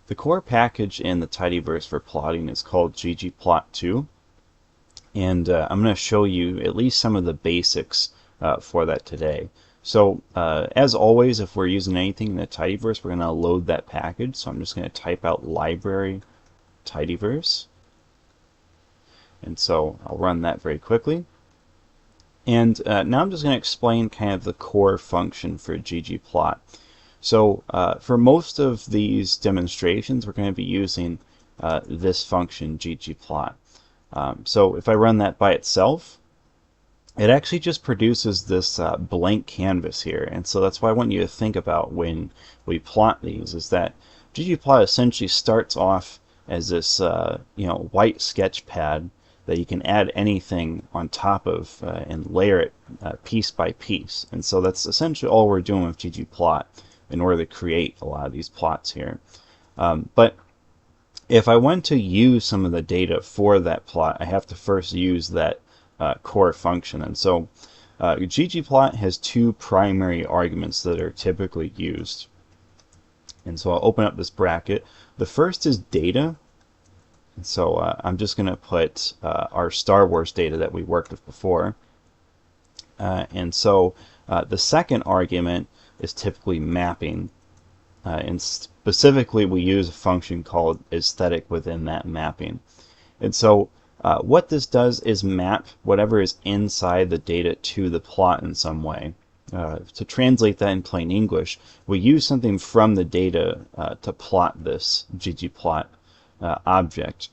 The core package in the tidyverse for plotting is called ggplot2, and I'm going to show you at least some of the basics for that today. So as always, if we're using anything in the tidyverse, we're going to load that package. So I'm just going to type out library tidyverse, and so I'll run that very quickly. And now I'm just going to explain kind of the core function for ggplot. So for most of these demonstrations, we're going to be using this function ggplot. So if I run that by itself, it actually just produces this blank canvas here. And so that's what I want you to think about when we plot these, is that ggplot essentially starts off as this white sketch pad that you can add anything on top of and layer it piece by piece. And so that's essentially all we're doing with ggplot in order to create a lot of these plots here. But if I want to use some of the data for that plot, I have to first use that core function. And so ggplot has two primary arguments that are typically used. And so I'll open up this bracket. The first is data. And so I'm just going to put our Star Wars data that we worked with before. And so the second argument is typically mapping. And specifically, we use a function called aesthetic within that mapping. And so what this does is map whatever is inside the data to the plot in some way. To translate that in plain English, we use something from the data to plot this ggplot object.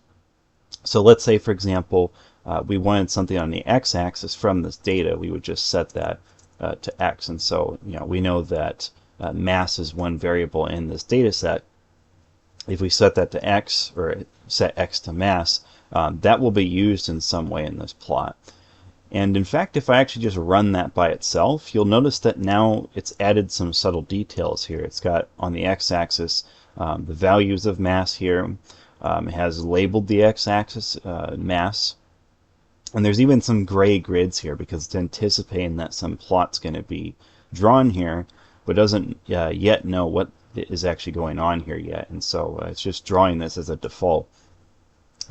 So let's say, for example, we wanted something on the x-axis from this data. We would just set that to x. And so we know that mass is one variable in this data set. If we set that to x, or set x to mass, that will be used in some way in this plot. And in fact, if I actually just run that by itself, you'll notice that now it's added some subtle details here. It's got on the x-axis the values of mass here. It has labeled the x-axis mass. And there's even some gray grids here because it's anticipating that some plot's going to be drawn here, but doesn't yet know what is actually going on here yet. And so it's just drawing this as a default.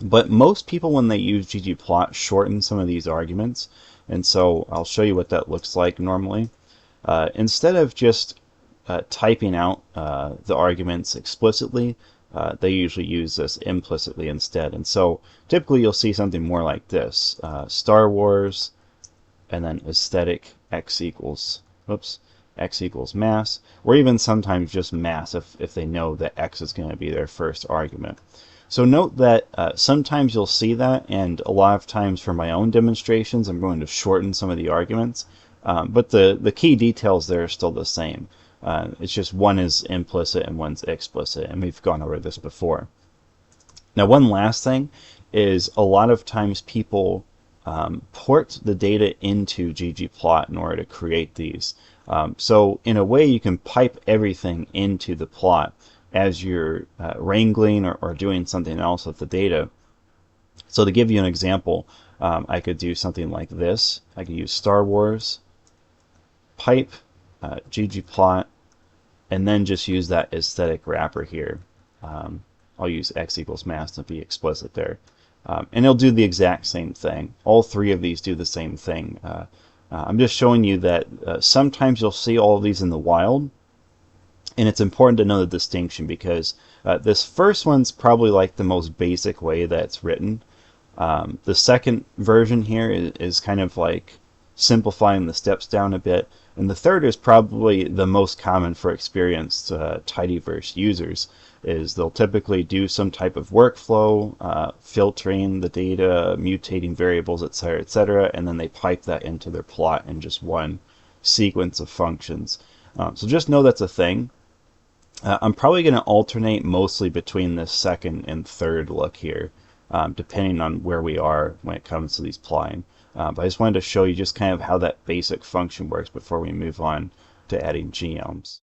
But most people, when they use ggplot, shorten some of these arguments. And so I'll show you what that looks like normally. Instead of just typing out the arguments explicitly, they usually use this implicitly instead. And so typically you'll see something more like this. Star Wars, and then aesthetic x equals mass, or even sometimes just mass if they know that x is going to be their first argument. So note that sometimes you'll see that, and a lot of times for my own demonstrations I'm going to shorten some of the arguments, but the key details there are still the same. It's just one is implicit and one's explicit, and we've gone over this before. Now, one last thing is a lot of times people port the data into ggplot in order to create these. So in a way, you can pipe everything into the plot as you're wrangling or doing something else with the data. So to give you an example, I could do something like this. I could use Star Wars, pipe, ggplot, and then just use that aesthetic wrapper here. I'll use x equals mass to be explicit there. And it'll do the exact same thing. All three of these do the same thing. I'm just showing you that sometimes you'll see all of these in the wild, and it's important to know the distinction because this first one's probably like the most basic way that it's written. The second version here is kind of like simplifying the steps down a bit, and the third is probably the most common for experienced tidyverse users. Is they'll typically do some type of workflow, filtering the data, mutating variables, etc., and then they pipe that into their plot in just one sequence of functions. So just know that's a thing. I'm probably going to alternate mostly between this second and third look here, depending on where we are when it comes to these plotting. But I just wanted to show you just kind of how that basic function works before we move on to adding geoms.